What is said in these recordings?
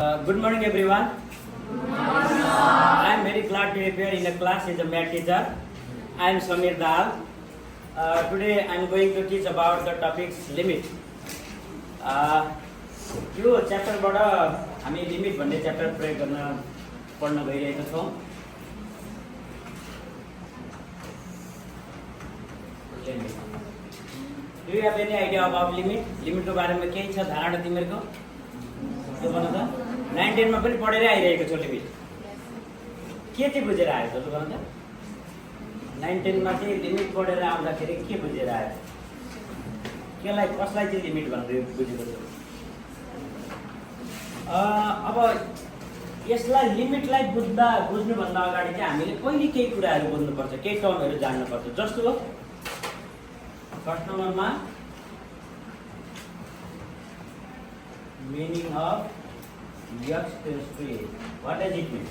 Good morning, everyone. I am very glad to appear in a class as a math teacher. I am Samir Dal. Today I am going to teach about the topics limit. यो च्याप्टरबाट हामी limit भन्ने chapter प्रयोग गर्न पढ्न गइरहेका छौँ। Do you have any idea about limit? लिमिटको बारेमा केही छ धारणा तिमीहरूको? यो भन त 9 10 मा पनि पढेरै आइरहेको छ लिमिट। के चाहिँ बुझेर आयो त भन त? 9 10 मा चाहिँ लिमिट पढेर आउँदाखेरि के बुझेर आयो? केलाई कसलाई चाहिँ लिमिट भनेर बुझेको छ? अब यसलाई लिमिटलाई बुझ्नुभन्दा अगाडि चाहिँ हामीले पहिले केही कुराहरू बुझ्नुपर्छ, केही टर्महरू जान्नुपर्छ। जस्तो फर्स्ट नम्बरमा meaning of x tends to a. What does it mean?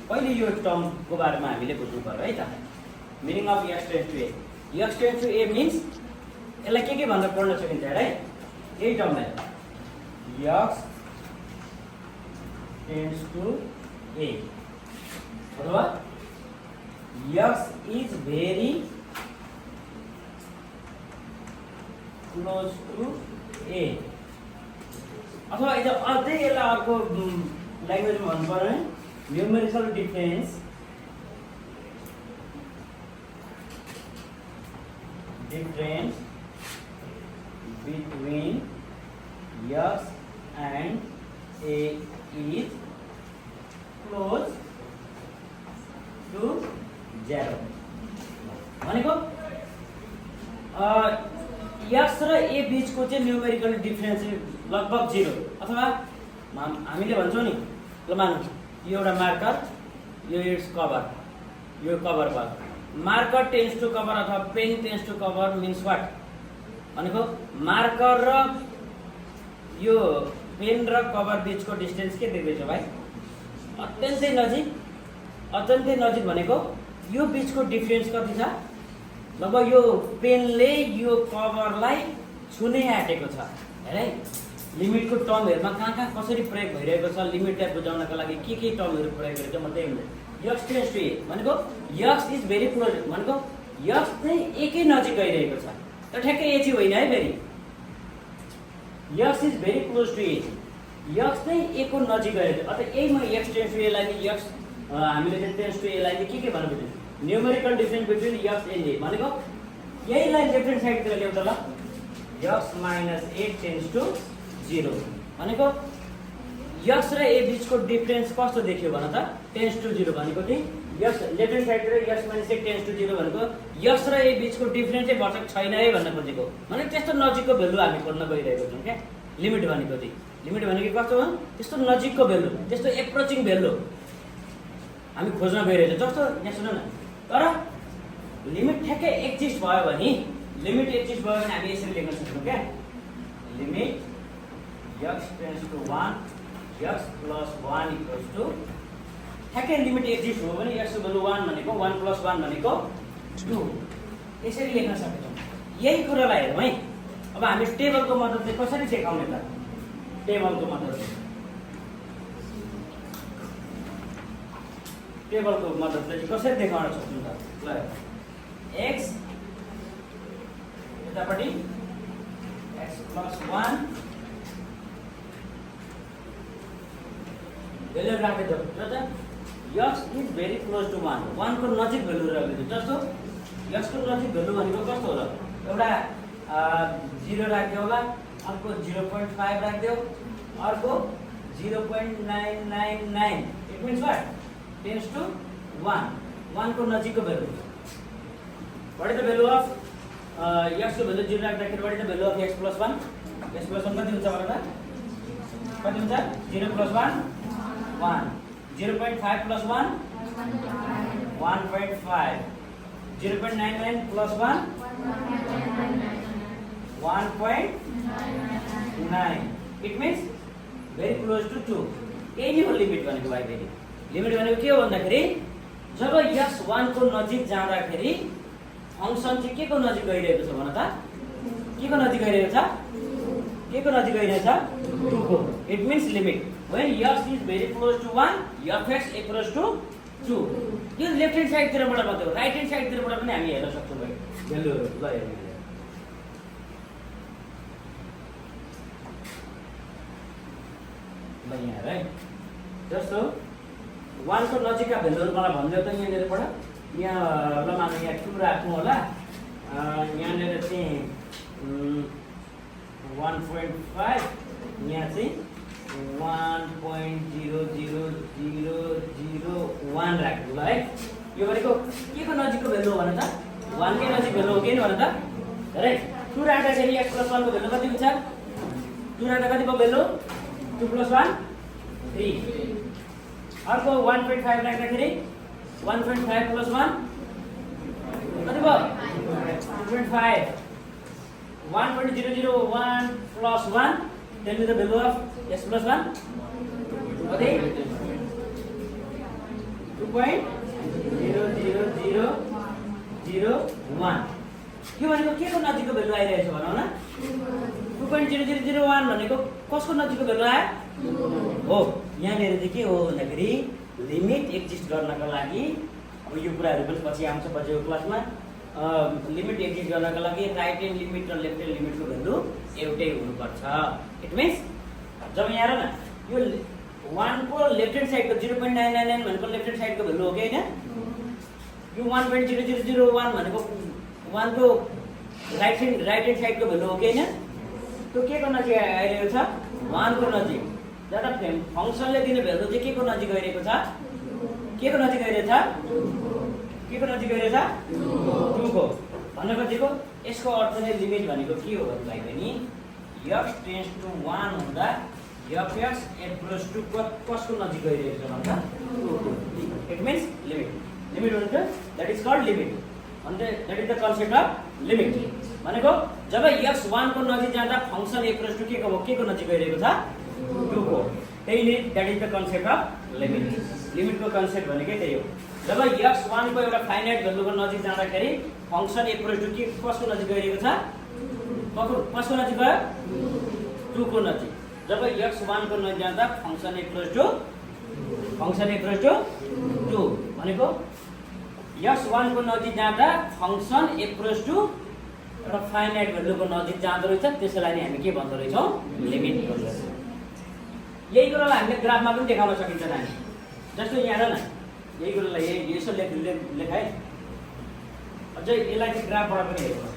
पहिले यो टर्मको बारेमा हामीले बुझ्नु पर्यो है त। meaning of x tends to a. x tends to a means यसलाई के भनेर पढ्न सकिन्छ है? यही टर्मलाई x tends to a अथवा x is very close to a अथवा अझै यसलाई अर्को ल्याङ्ग्वेजमा भन्नु पर्यो भने numerical difference between x and a is close to 0 भनेको x र a बीचको चाहिँ न्युमेरिकल डिफरेन्स लगभग 0 अथवा हामीले भन्छौँ नि ल मानौँ यो एउटा मार्कर यो इट्स कभर यो कभर भयो मार्कर टेन्स टु कभर अथवा pen tends to cover means what भनेको मार्कर र यो पेन र कभर बीचको डिस्टेन्स के देख्दैछ भाइ अत्यन्तै नजिक भनेको यो बीचको डिफरेन्स कति छ लगभग यो पेनले यो कभरलाई छुनै आँटेको छ है। लिमिटको टर्महरुमा कहाँ कसरी प्रयोग भइरहेको छ लिमिटलाई बुझाउनका लागि के टर्महरु प्रयोग गरेको छ म त्यही भन्छु। x टेन्ड्स टु a भनेको x इज भेरी क्लोज भनेको x चाहिँ a कै नजिक गइरहेको छ त ठ्याक्कै a चाहिँ होइन है फेरि x is very close to a x चाहिँ a को नजिक गइरहेको छ अत यही म x टेन्ड्स टु a लाई x हामीले चाहिँ टेन्ड्स टु a लाई के भनेर बुझ्यौ numerical difference between x and a भनेको यहीलाई लेफ्ट ह्यान्ड साइडतिर ल्याउँ त ल x minus a tends to 0 भनेको x र a बीचको डिफरेन्स कस्तो देखियो भन त टेन्स टु 0 भनेको चाहिँ x लेफ्ट ह्यान्ड साइडतिर x minus a tends to 0 भनेको x र a बीचको डिफरेन्स चाहिँ भर्सक छैन है भन्न खोजेको भने त्यस्तो नजिकको भ्यालु हामी खोज्न गइरहेको छौँ क्या लिमिट भनेको कस्तो हो त्यस्तो नजिकको भ्यालु त्यस्तो एप्रोचिङ भ्यालु हामी खोज्न गइरहेको छौँ। जस्तो यहाँ सुन न तर लिमिट ठ्याक्कै एक्जिस्ट भयो भने हामी यसरी लेख्न सक्छौँ क्या limit x tends to 1 x plus 1 equals to ठ्याक्कै लिमिट एक्जिस्ट हो भने x को भ्यालु 1 भनेको 1 plus 1 भनेको 2 यसरी लेख्न सक्छौँ। यही कुरालाई हेरौँ है अब हामी टेबलको मद्दतले कसरी देखाउने त टेबलको मद्दतले चाहिँ कसरी देखाउन सक्छौँ त ल x यतापट्टि x plus 1 भेल्यु राख्दै जाऊ र x is very close to 1 1 को नजिक भेल्यु राख्दै जाऊ। जस्तो x को नजिक भेल्यु भनेको कस्तो होला एउटा 0 राख्दियो होला अर्को 0.5 राख्दियो अर्को 0.999 it means what tends to 1 को नजिकको value what is the value of x को भेल्यु 0 राख्दाखेरि what is the value of x plus 1 x plus 1 कति हुन्छ भन त कति हुन्छ 0 plus 1 1 0.5 plus 1 1.5 0.99 plus 1 1.9 it means very close to 2 यही नै हो लिमिट भनेको भाइ फेरि लिमिट भनेको के हो भन्दाखेरि जब x 1 को नजिक जाँदाखेरि फंक्सन चाहिँ के को नजिक गइरहेको छ भन त के को नजिक गइरहेको छ 2 को it means limit when x is very close to 1 fx equals to 2 यो लेफ्ट ह्यान्ड साइडतिरबाट मात्रै हो राइट ह्यान्ड साइडतिरबाट पनि हामी हेर्न सक्छौँ भाइ भ्यालुहरु ल हेर्नु ल यहाँ है जस्तो 1 को नजिकका भ्यालुहरु मलाई भन्दियो त यहाँनिरबाट यहाँ ल मानौ यहाँ 2 राख्नु होला यहाँनिर चाहिँ 1.5 यहाँ चाहिँ 1.00001 राख्नु ल है यो भनेको के को नजिकको भ्यालु हो भने त 1 कै नजिक भ्यालु हो के नि भने त है 2 राख्दाखेरि x + 1 को भ्यालु कति हुन्छ 2 राख्दा कति भयो भ्यालु 2 + 1 3 अर्को 1.5 राख्दाखेरि 1.5 + 1 कति भयो 2.5 1.001 + 1 tell me the value of x + 1 okay 2.00001 यो भनेको के को नजिकको भ्यालु आइरहेछ भनौं न 2.0001 भनेको कसको नजिकको भ्यालु आयो हो यहाँनिर चाहिँ के हो भन्दाखेरि लिमिट एक्जिस्ट गर्नको लागि अब यो कुराहरु पनि पछि आउँछ पछिको क्लासमा लिमिट एक्जिस्ट गर्नको लागि राइट ह्यान्ड लिमिट र लेफ्ट ह्यान्ड लिमिटको भ्यालु एउटै हुनुपर्छ इट मिन्स जब यहाँ हेर न यो 1 को लेफ्ट ह्यान्ड साइडको 0.999 भनेको लेफ्ट ह्यान्ड साइडको भ्यालु हो कि हैन यो 1.0001 भनेको 1 को राइट ह्यान्ड साइडको भ्यालु हो कि हैन त्यो के को नजिक आइरहेको छ 1 को नजिक जता फंक्सनले दिने भ्यालु चाहिँ के को नजिक आइरहेको छ के को नजिक आइरहेछ के को नजिक आइरहेछ 2 को भन्ने खोजेको यसको अर्थ चाहिँ लिमिट भनेको के हो भन्दै पनि x टेन्ड्स टु 1 हुँदा fx equals to कसको नजिक गइरहेको छ भन्दा 2 इट मिन्स लिमिट लिमिट भन्छ that is called limit and that is the concept of limit भनेको जब x 1 को नजिक जाँदा फंक्सन equals to के को नजिक गइरहेको छ 2 को त्यही नै that is the concept of limit limit को concept भनेकै त्यही हो जब x 1 को एउटा फाइनाइट भ्यालुको नजिक जाँदाखेरि फंक्सन equals to के कसको नजिक गइरहेको छ कसको नजिक गयो 2 को नजिक जब x 1 को नजिक जाँदा फंक्सन equals to 2 भनेको x 1 को नजिक जाँदा फंक्सन equals to एउटा फाइनाइट भ्यालुको नजिक जाँदो रहेछ त्यसैलाई नि हामी के भन्दो रहेछौं लिमिट भन्दो रहेछौं यही कुरालाई हामीले ग्राफमा पनि देखाउन सकिन्छ नानी जस्तो यहाँ हेर न यही कुरालाई यसो लेखाइ अझै यसलाई चाहिँ ग्राफबाट पनि हेर्नु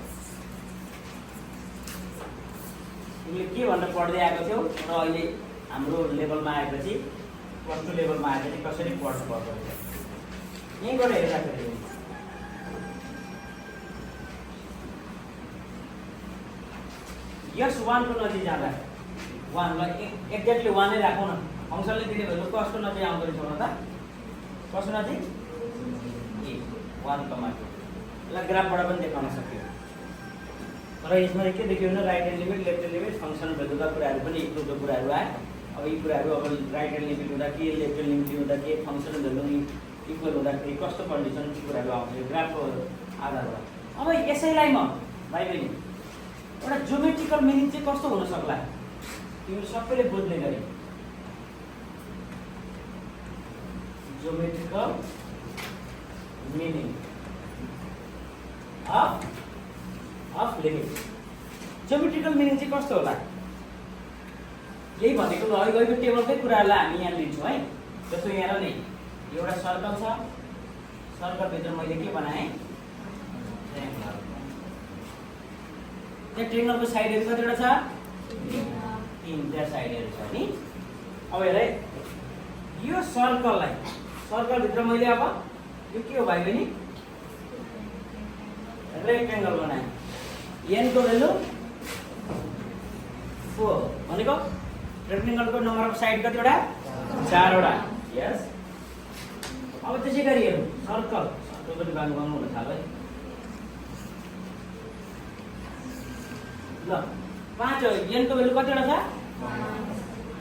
तिमीले के भनेर पढ्दै आएको थियौ र अहिले हाम्रो लेभलमा आएपछि +2 लेभलमा आएपछि कसरी पढ्नु पर्छ यहीँबाट हेर्दाखेरि x 1 को नजिक जाँदा 1 लाई एक्ज्याक्टली 1 नै राखौँ न फंक्सनले दिने भ्यालु कसको नजिक आउँदो रहेछ भने त कसको नजिक 1 कमा 2 यसलाई ग्राफबाट पनि देखाउन सकियो तर यसमा के देखियो भने right hand limit left hand limit function भ्यालुका कुराहरु पनि इक्वलको कुराहरु आए अब यी कुराहरु अब राइट ह्यान्ड लिमिट हुँदा के लेफ्ट ह्यान्ड लिमिट हुँदा के फंक्सन भ्यालु इक्वल हुँदाखेरि कस्तो कन्डिसन के कुराहरु आउँछ यो ग्राफको आधारमा अब यसैलाई म भाइ बहिनी एउटा ज्योमेट्रिकल मिनिङ चाहिँ कस्तो हुन सक्ला तिमी सबैले बुझ्ने गरी geometrical meaning of limit geometrical meaning चाहिँ कस्तो होला यही भनेको ल अहिलेको टेबलकै कुराहरुलाई हामी यहाँ लिन्छौँ है जस्तो यहाँ नि एउटा सर्कल छ सर्कल भित्र मैले के बनाए ट्रायंगल त्यो ट्रायंगलको साइडहरु कतिवटा छ 3 साइडहरु छ नि अब हेर यो सर्कल भित्र मैले अब यो के हो भाइ बहिनी रेक्टेंगल बनाए n को भ्यालु 4 भनेको रेक्टेंगलको नम्बर अफ साइड कतिवटा 4 वटा यस अब त्यसै गरी हेरौँ सर्कल पनि बाङ्गो हुन थाल्यो है ल 5 n को भ्यालु कतिवटा छ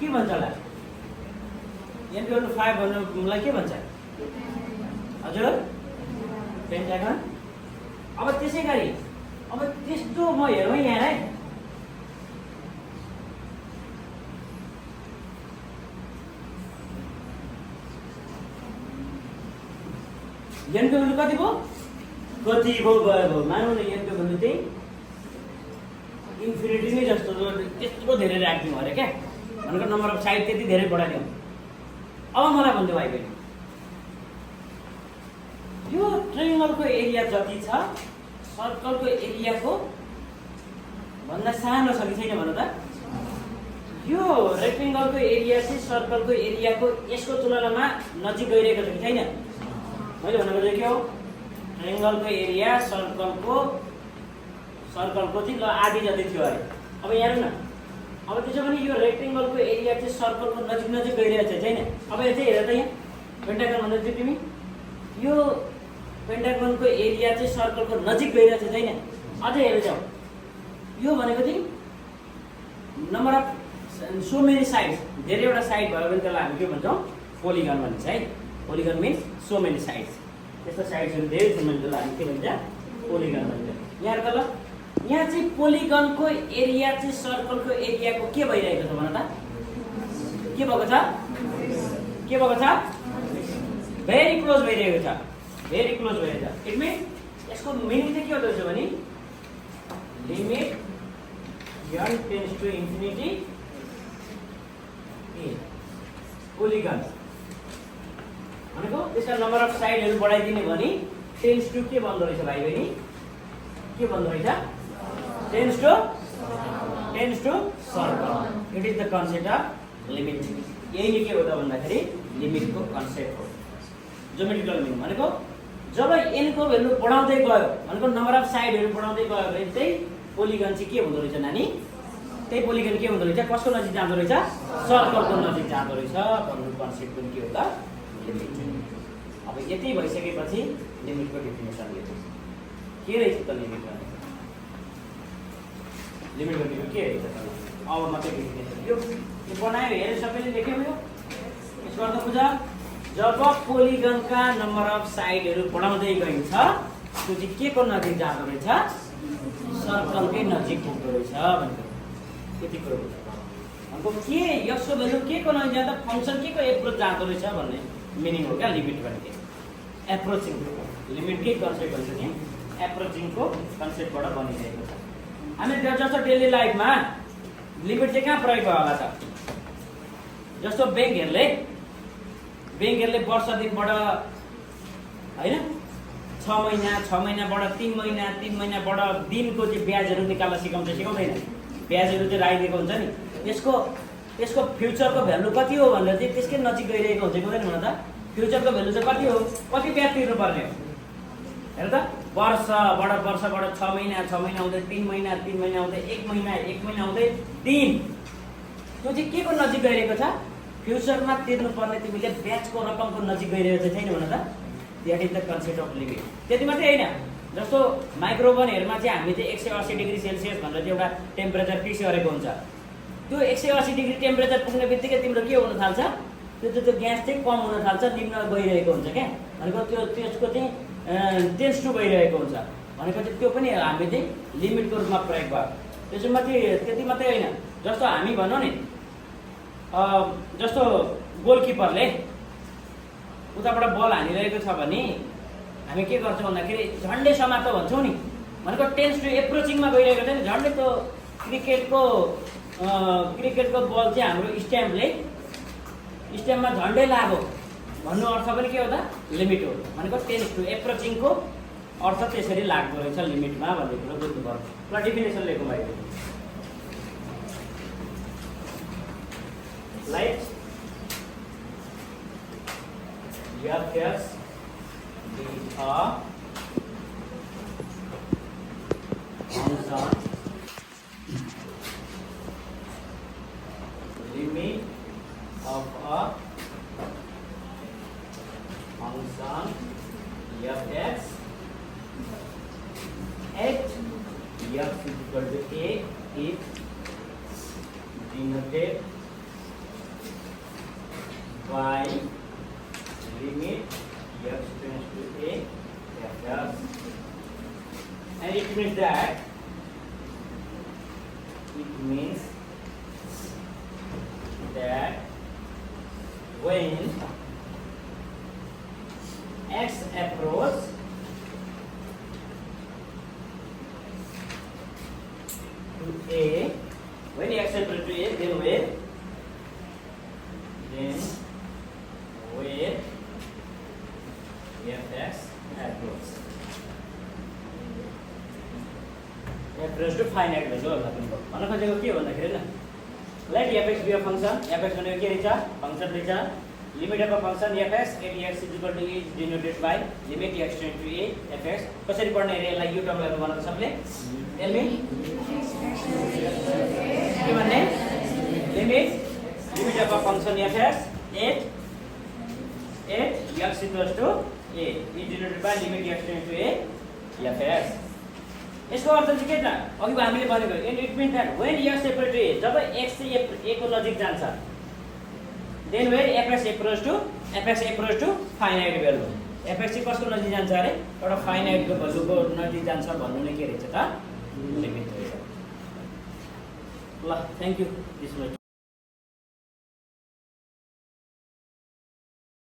के भन्छ होला n को भ्यालु 5 भन्नुलाई के भन्छ हजुर पेन्टागन अब त्यसै गरी अब त्यस्तो म हेरौँ यहाँ है n को भ्यालु कति भयो कति भयो मानौँ न n को भ्यालु चाहिँ इन्फिनिटी नै जस्तो त्यत्रो धेरै राख्दिउँ अरे क्या भनेको नम्बर अफ साइड त्यति धेरै बढाइदिउँ। अब मलाई भन्दै भाइ बहिनी यो ट्रायङ्गलको एरिया जति छ सर्कलको एरियाको भन्दा सानो छ कि छैन भन त? यो रेक्टेङ्गलको एरिया चाहिँ सर्कलको एरियाको यसको तुलनामा नजिक गइरहेको छ कि छैन? मैले भनेको चाहिँ के हो ट्रायङ्गलको एरिया सर्कलको चाहिँ ल आधी जति थियो अरे। अब यहाँ हेर्नु न अब त्यसो भने यो रेक्टेङ्गलको एरिया चाहिँ सर्कलको नजिक नजिक गइरहेको छ छैन? अब यो चाहिँ हेर त यहाँ पेन्टागन भन्दै थियो तिमी यो पेन्टागनको एरिया चाहिँ सर्कलको नजिक गइरहेको छ छैन? अझै हेरेर जाऊ यो भनेको चाहिँ number of so many sides धेरैवटा साइड भयो भने त्यसलाई हामी के भन्छौँ पोलिगन भन्छ है। Polygon means so many sides त्यस्तो साइड्सहरू धेरै छन् भने त्यसलाई हामी के भन्छ पोलिगन भन्छ। यहाँ त ल यहाँ चाहिँ पोलिगनको एरिया चाहिँ सर्कलको एरियाको के भइरहेको छ भन त? के भएको छ? के भएको छ? भेरी क्लोज भइरहेको छ भेरी क्लोज भइरहेको छ। इट मिन्स यसको मिनिङ चाहिँ के हुँदो रहेछ भने limit n tends to infinity polygon भनेको त्यसका नम्बर अफ साइडहरू बढाइदिने भने टेन्ड्स टु के भन्दो रहेछ भाइ बहिनी? के भन्दो रहेछ? Tends to circle. It is the concept of limit. यही नै के हो त भन्दाखेरि लिमिटको कन्सेप्ट हो ज्योमेट्रिकल मिनिङ भनेको जब n को भ्यालु बढाउँदै गयो भनेको नम्बर अफ साइडहरू बढाउँदै गयो भने चाहिँ पोलिगन चाहिँ के हुँदो रहेछ नानी? त्यही पोलिगन के हुँदो रहेछ? कसको नजिक जाँदो रहेछ? सर्कलको नजिक जाँदो रहेछ भन्नु कन्सेप्ट पनि के हो त लिमिट। अब यति भइसकेपछि लिमिटको डेफिनेसन लेख्नु के रहेछ त लिमिट भनेको? लिमिट भनेको के रहेछ त? अब मात्रै डेफिनेसन यो बनायो हेरे सबैले लेख्यो यो यसको अर्थ बुझ। जब पोलिगनका नम्बर अफ साइडहरू बढाउँदै गइन्छ त्यो चाहिँ के को नजिक जाँदो रहेछ? सर्कलकै नजिक पुग्दो रहेछ भनेको यति कुरो बुझ। भनेको के यसको भ्यालु के को नजिक जाँदा फङ्सन के को एप्रोच जाँदो रहेछ भन्ने मिनिङ हो क्या लिमिट भनेको। एप्रोचिङ लिमिटकै कन्सेप्ट भन्छ नि एप्रोचिङको कन्सेप्टबाट बनिरहेको छ। हामी जस्तो डेली लाइफमा लिमिट चाहिँ कहाँ प्रयोग भयो होला त? जस्तो ब्याङ्कहरूले वर्ष दिनबाट होइन 6 महिनाबाट 3 महिनाबाट दिनको चाहिँ ब्याजहरू निकाल्न सिकाउँदैन? ब्याजहरू चाहिँ राखिदिएको हुन्छ नि त्यसको फ्युचरको भ्यालु कति हो भनेर चाहिँ त्यसकै नजिक गइरहेको हुन्छ हुँदैन भन त? फ्युचरको भ्यालु चाहिँ कति हो? कति ब्याज तिर्नुपर्ने हो? हेर त वर्षबाट 6 महिना हुँदै 3 महिना हुँदै 1 महिना हुँदै 3 त्यो चाहिँ के को नजिक गइरहेको छ? फ्युचरमा तिर्नुपर्ने तिमीले ब्याजको रकमको नजिक गइरहेको छैन भन त? That is the concept of limit. त्यति मात्रै होइन जस्तो माइक्रोओभनहरूमा चाहिँ हामी चाहिँ 180 डिग्री सेल्सियस भनेर चाहिँ एउटा टेम्परेचर फिक्स गरेको हुन्छ। त्यो 180 डिग्री टेम्परेचर पुग्ने बित्तिकै तिम्रो के हुन थाल्छ? त्यो ग्यास चाहिँ कम हुन थाल्छ निम्न गइरहेको हुन्छ क्या भनेको त्यसको चाहिँ टेन्ड्स टु गइरहेको हुन्छ भनेको चाहिँ त्यो पनि हामी चाहिँ लिमिटको रूपमा प्रयोग भयो। त्यसो त्यति मात्रै होइन जस्तो हामी भनौँ नि जस्तो गोलकिपरले उताबाट बल हानिरहेको छ भने हामी के गर्छौँ भन्दाखेरि झन्डै समातो भन्छौँ नि भनेको टेन्ड्स टु एप्रोचिङमा गइरहेको छ नि झन्डै त्यो क्रिकेटको बल चाहिँ हाम्रो स्ट्याम्पमा झन्डै लाग्यो भन्नु अर्थ पनि के हो त? लिमिट हो भनेको टेन्ड्स टु एप्रोचिङको अर्थ त्यसरी लाग्दो रहेछ लिमिटमा भन्ने कुरो बुझ्नु पर्छ। ल डेफिनेसन लेखौँ भाइ like F be a function limit of a function f(x) at f equal to a if denoted by limit f tends to a f does, and it means that when x approach to a, when x approach to a, then where fx approach to finite value होला पनि भन्न खोजेको के भन्दाखेरि ल let fx be a function, fx भनेको के रहेछ फंक्सन रहेछ limit of a function fx at x is equal to a is denoted by limit x tends to a fx कसरी पढ्ने रे यसलाई यो टर्मलाई बनाउन सबले tell me के भन्ने limit of a function fx at x equals to a is denoted by limit x tends to a fx यसको अर्थ चाहिँ के त अघि हामीले भनेको it means that when x equal to a जब x चाहिँ a को नजिक जान्छ then where fx approach to finite value fx चाहिँ कसको नजिक जान्छ अरे एउटा फाइनाइट को भ्यालुको नजिक जान्छ भन्नु नै के रहेछ त लिमिट रहेछ ल थ्यांक यू दिस